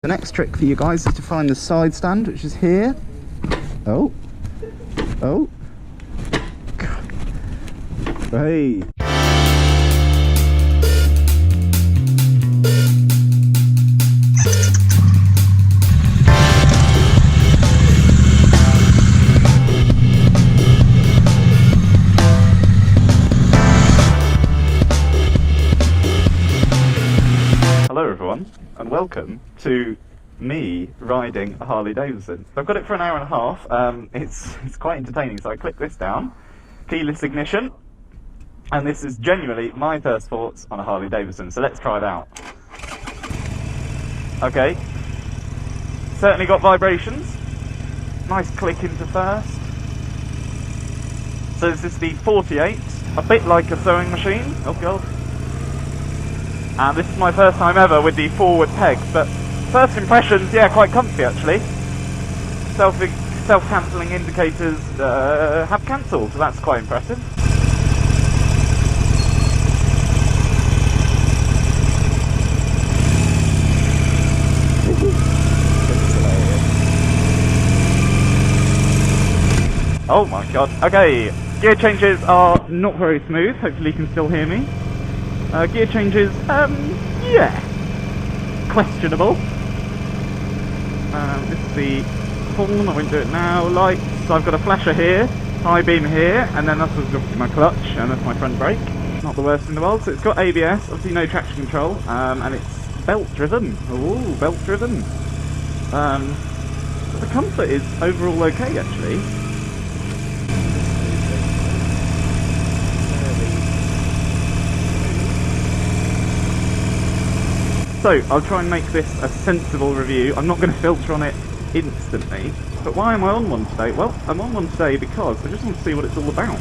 The next trick for you guys is to find the side stand, which is here. Oh. Hey. Hello everyone, and welcome to me riding a Harley Davidson. I've got it for an hour and a half. It's quite entertaining, so I click this down, keyless ignition, and this is genuinely my first thoughts on a Harley Davidson, so let's try it out. Okay, certainly got vibrations, nice click into first. So this is the 48, a bit like a sewing machine, oh god. And this is my first time ever with the forward pegs, but first impressions, yeah, quite comfy actually. Self-cancelling indicators have cancelled, so that's quite impressive. Oh my god. Okay, gear changes are not very smooth, hopefully you can still hear me. Gear changes, yeah, questionable. This is the horn, I won't do it now. Lights, so I've got a flasher here, high beam here, and then that's obviously my clutch, and that's my front brake. Not the worst in the world. So it's got ABS, obviously no traction control, and it's belt driven. Ooh, belt driven. But the comfort is overall okay actually. So, I'll try and make this a sensible review. I'm not going to filter on it instantly. But why am I on one today? Well, I'm on one today because I just want to see what it's all about.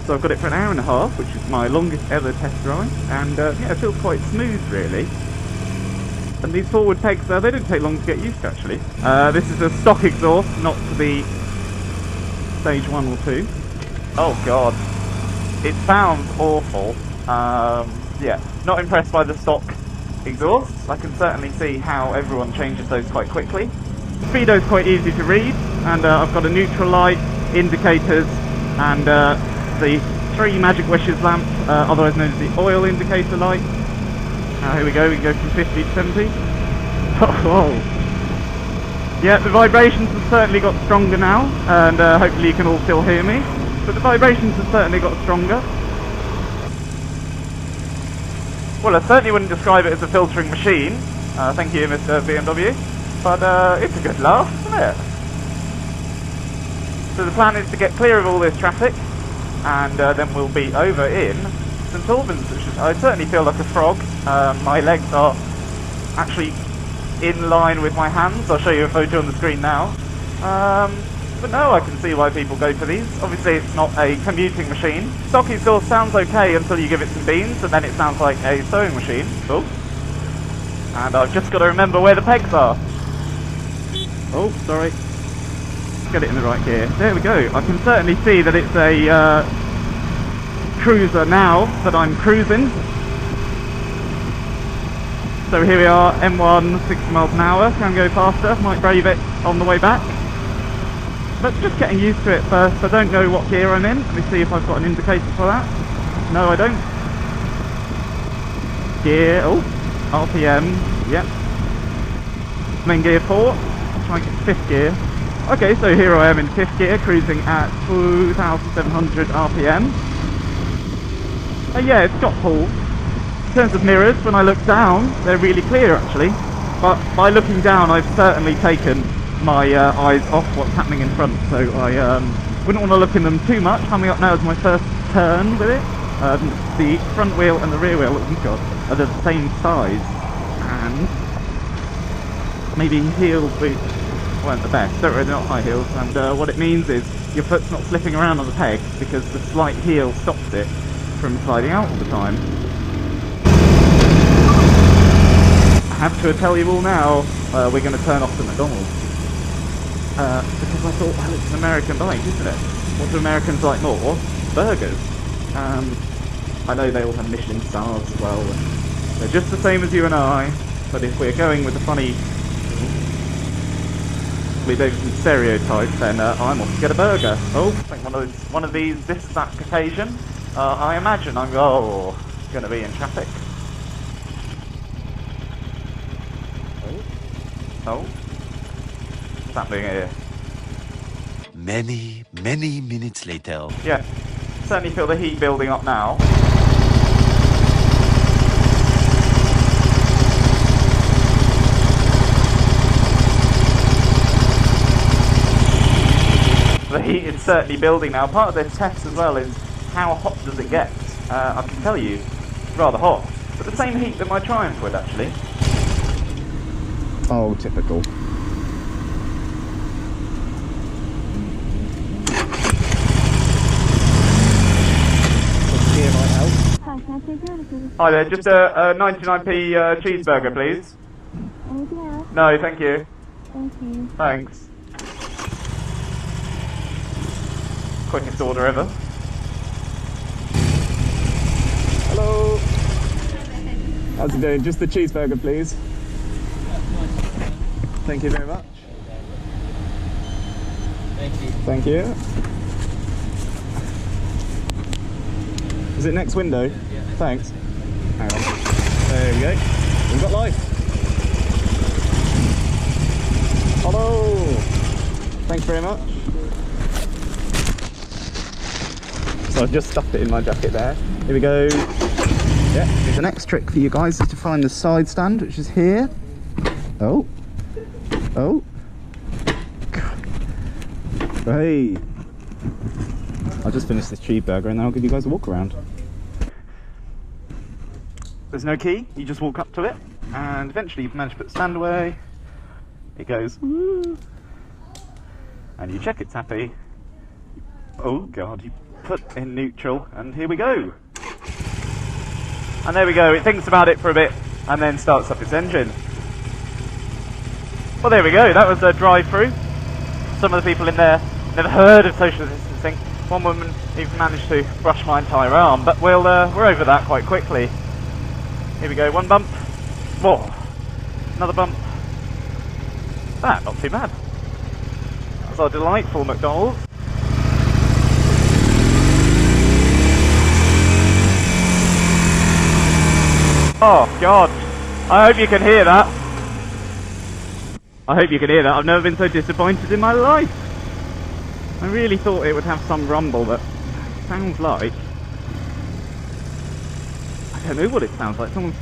So I've got it for an hour and a half, which is my longest ever test drive. And yeah, it feels quite smooth really. And these forward pegs, they don't take long to get used to actually. This is a stock exhaust, not for the stage 1 or 2. Oh god. It sounds awful. Yeah, not impressed by the stock exhausts. I can certainly see how everyone changes those quite quickly. Speedo is quite easy to read, and I've got a neutral light, indicators, and the 3 magic wishes lamp, otherwise known as the oil indicator light. Here we go, we can go from 50 to 70. Oh. Yeah, the vibrations have certainly got stronger now, and hopefully you can all still hear me, but the vibrations have certainly got stronger. Well, I certainly wouldn't describe it as a filtering machine, thank you Mr. BMW, but it's a good laugh, isn't it? So the plan is to get clear of all this traffic, and then we'll be over in St Albans, which is, I certainly feel like a frog. My legs are actually in line with my hands. I'll show you a photo on the screen now. But no, I can see why people go for these. Obviously it's not a commuting machine. Stock exhaust sounds okay until you give it some beans, and then it sounds like a sewing machine. Cool. And I've just got to remember where the pegs are. Oh, sorry. Let's get it in the right gear. There we go. I can certainly see that it's a cruiser now that I'm cruising. So here we are, M1, 60 miles an hour. Can go faster, might brave it on the way back. But just getting used to it first. I don't know what gear I'm in. Let me see if I've got an indicator for that. No, I don't. Gear, oh, RPM, yep. Main gear 4, try and get 5th gear. Okay, so here I am in 5th gear, cruising at 2,700 RPM. Yeah, it's got pull. In terms of mirrors, when I look down, they're really clear actually. But by looking down, I've certainly taken my eyes off what's happening in front, so I wouldn't want to look in them too much. Coming up now is my first turn with it. The front wheel and the rear wheel, oh god, are the same size, and maybe heel boots weren't the best. Don't worry, they're not high heels, and what it means is your foot's not slipping around on the peg because the slight heel stops it from sliding out all the time. I have to tell you all now, we're going to turn off to McDonald's. Because I thought, well, it's an American bike, isn't it? What do Americans like more? Burgers. I know they all have Michelin stars as well. They're just the same as you and I. But if we're going with the funny Harley Davidson stereotype, then I'm off to get a burger. Oh, I think one of these, this is that occasion. I imagine I'm going to be in traffic. Oh, what's happening here? Many minutes later. Yeah, certainly feel the heat building up now. The heat is certainly building now. Part of this test as well is how hot does it get? I can tell you, rather hot. But the same heat that my Triumph would actually. Oh, typical. Hi there, just a 99p cheeseburger, please. Anything else? No, thank you. Thank you. Thanks. Quickest order ever. Hello. How's it doing? Just the cheeseburger, please. Thank you very much. Thank you. Thank you. Is it next window? Yeah. Thanks. Hang on. There we go. We've got life. Hello. Thanks very much. So I've just stuffed it in my jacket there. Here we go. Yeah. The next trick for you guys is to find the side stand, which is here. Oh. Oh. Hey. I'll just finish this cheeseburger and then I'll give you guys a walk around. There's no key, you just walk up to it and eventually you manage to put the stand away. It goes woo, and you check it's happy. Oh god, you put in neutral and here we go. And there we go, it thinks about it for a bit and then starts up its engine. Well, there we go, that was a drive-through. Some of the people in there never heard of social distancing. One woman even managed to brush my entire arm, but we're over that quite quickly. Here we go, one bump. Whoa, another bump. That, not too bad. That's our delightful McDonald's. Oh god, I hope you can hear that. I hope you can hear that. I've never been so disappointed in my life. I really thought it would have some rumble, but it sounds like... I don't know what it sounds like. Someone's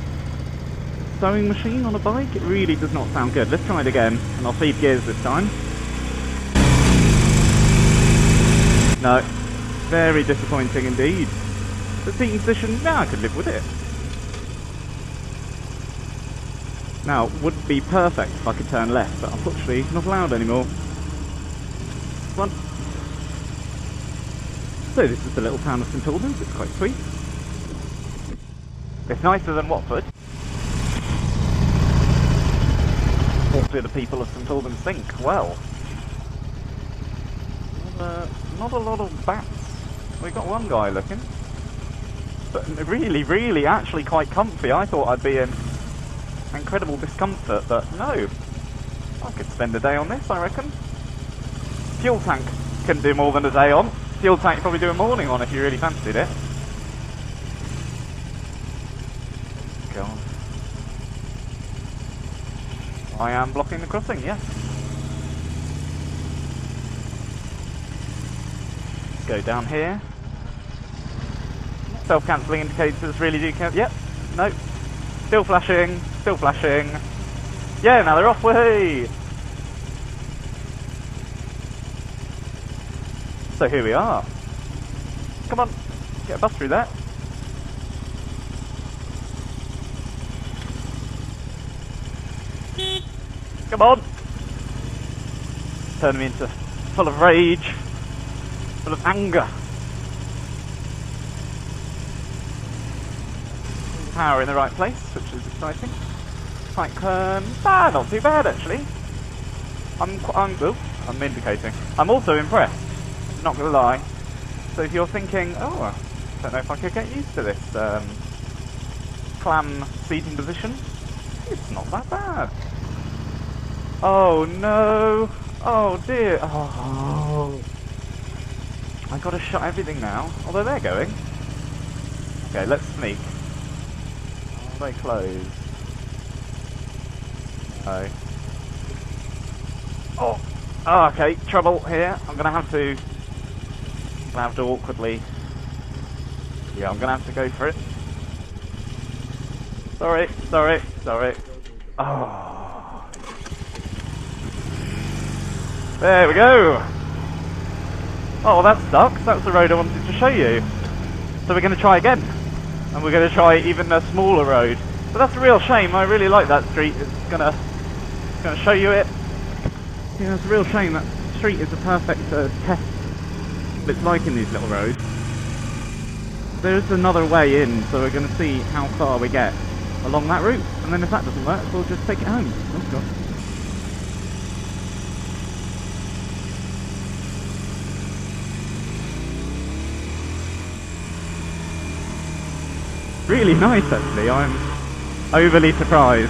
sewing machine on a bike? It really does not sound good. Let's try it again, and I'll feed gears this time. No. Very disappointing indeed. The seating position, yeah, I could live with it. Now, would be perfect if I could turn left, but unfortunately not allowed anymore. Come on. So this is the little town of St Albans, it's quite sweet. It's nicer than Watford. What do the people of St Albans think? Well, not a lot of bats. We've got one guy looking. But really, actually quite comfy. I thought I'd be in incredible discomfort, but no. I could spend a day on this, I reckon. Fuel tank couldn't do more than a day on. Fuel tank probably do a morning on if you really fancied it. God. I am blocking the crossing, yes. Let's go down here. Self-cancelling indicators really do count. Yep. Nope. Still flashing. Still flashing. Yeah, now they're off. Way. So here we are. Come on, get a bus through that. Come on. Turn me into full of rage, full of anger. Power in the right place, which is exciting. Tight turn. Not too bad actually. I'm indicating. I'm also impressed. Not gonna lie. So if you're thinking, oh, I don't know if I could get used to this clam seating position, It's not that bad. Oh no! Oh dear! Oh! I gotta shut everything now. Although they're going. Okay, let's sneak. Are they closed? No. Oh! Oh, okay, trouble here. I'm gonna have to awkwardly. Yeah, I'm gonna have to go for it. Sorry. Oh. There we go. Oh, well, that sucks. That's the road I wanted to show you. So we're going to try again. And we're going to try even a smaller road. But that's a real shame. I really like that street. It's gonna show you it. Yeah, it's a real shame. That street is a perfect test of what it's like in these little roads. There's another way in, so we're going to see how far we get along that route. And then if that doesn't work, we'll just take it home. Oh, God. Really nice, actually. I'm overly surprised.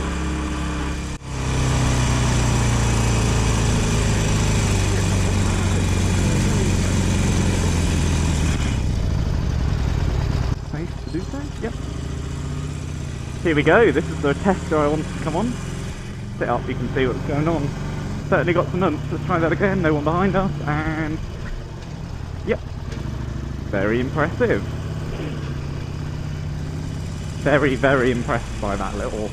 Safe to do so? Yep. Here we go. This is the tester I wanted to come on. Sit up, you can see what's going on. Certainly got some numps. Let's try that again. No one behind us, and yep. Very impressive. Very, very impressed by that little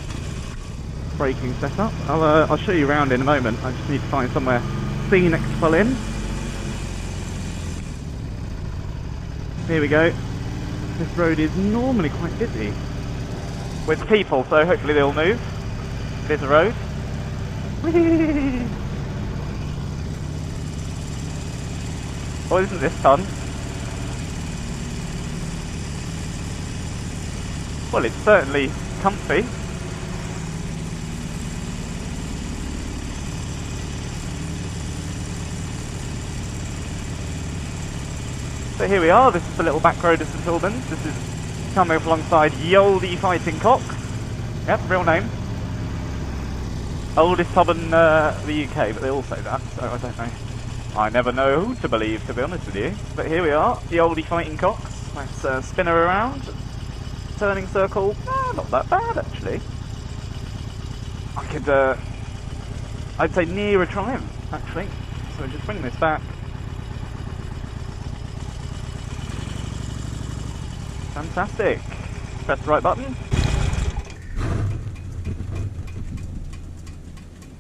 braking setup. I'll show you around in a moment. I just need to find somewhere scenic to pull in. Here we go. This road is normally quite busy with people, so hopefully they'll move. There's a road. Whee! Oh, isn't this fun? Well, it's certainly comfy. So here we are. This is the little back road of St Albans. This is coming up alongside Yoldy Fighting Cock. Yep, real name. Oldest pub in the UK, but they all say that, so I don't know. I never know who to believe, to be honest with you. But here we are, the Oldie Fighting Cocks. Let's spin her around. Turning circle, not that bad actually. I could, I'd say near a triumph actually. So just bring this back. Fantastic. Press the right button.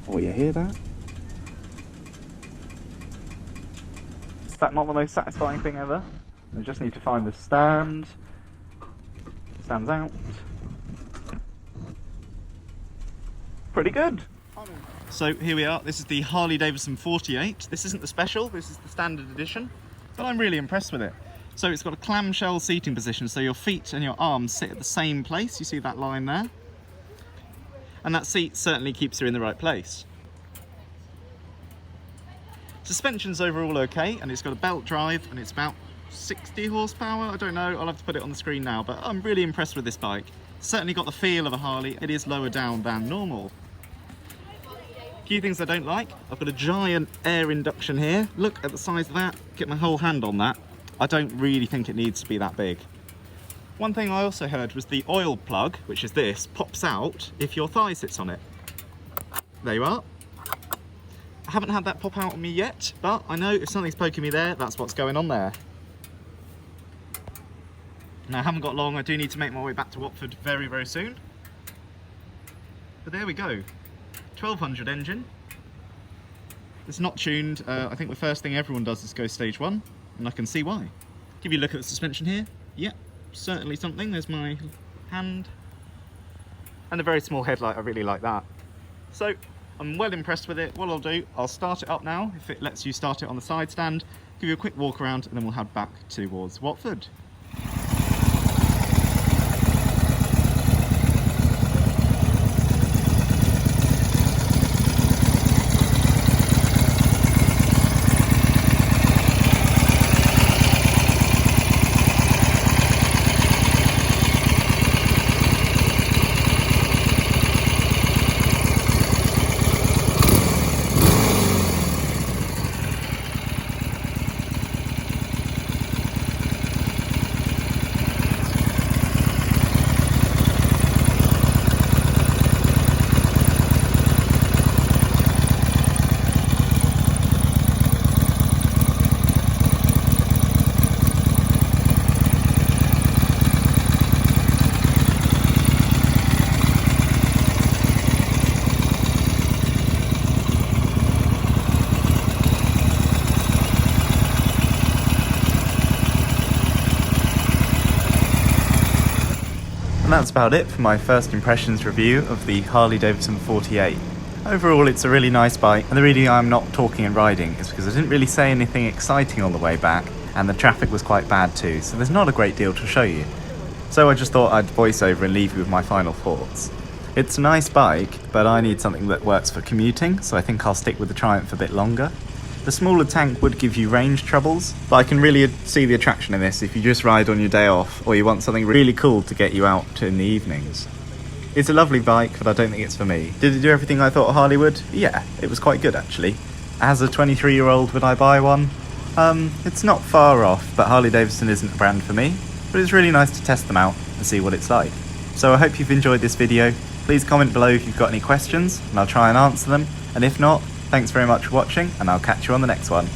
Oh, you hear that? Is that not the most satisfying thing ever? I just need to find the stand. Stands out. Pretty good. So here we are. This is the Harley Davidson 48. This isn't the special, this is the standard edition, but I'm really impressed with it. So it's got a clamshell seating position, so your feet and your arms sit at the same place. You see that line there? And that seat certainly keeps you in the right place. Suspension's overall okay, and it's got a belt drive, and it's about 60 horsepower, I don't know, I'll have to put it on the screen now, but I'm really impressed with this bike. Certainly got the feel of a Harley. It is lower down than normal. A few things I don't like. I've got a giant air induction here. Look at the size of that, get my whole hand on that. I don't really think it needs to be that big. One thing I also heard was the oil plug, which is this, pops out if your thigh sits on it. There you are. I haven't had that pop out on me yet, but I know if something's poking me there, that's what's going on there. Now, I haven't got long. I do need to make my way back to Watford very, very soon. But there we go. 1200 engine. It's not tuned. I think the first thing everyone does is go stage 1, and I can see why. Give you a look at the suspension here. Yep, certainly something. There's my hand. And a very small headlight. I really like that. So, I'm well impressed with it. What I'll do, I'll start it up now, if it lets you start it on the side stand. Give you a quick walk around, and then we'll head back towards Watford. And that's about it for my first impressions review of the Harley Davidson 48. Overall, it's a really nice bike, and the reason I'm not talking and riding is because I didn't really say anything exciting on the way back, and the traffic was quite bad too, so there's not a great deal to show you. So I just thought I'd voice over and leave you with my final thoughts. It's a nice bike, but I need something that works for commuting, so I think I'll stick with the Triumph a bit longer. The smaller tank would give you range troubles, but I can really see the attraction in this if you just ride on your day off, or you want something really cool to get you out in the evenings. It's a lovely bike, but I don't think it's for me. Did it do everything I thought Harley would? Yeah, it was quite good actually. As a 23-year-old, would I buy one? It's not far off, but Harley Davidson isn't a brand for me, but it's really nice to test them out and see what it's like. So I hope you've enjoyed this video. Please comment below if you've got any questions, and I'll try and answer them, and if not, thanks very much for watching, and I'll catch you on the next one.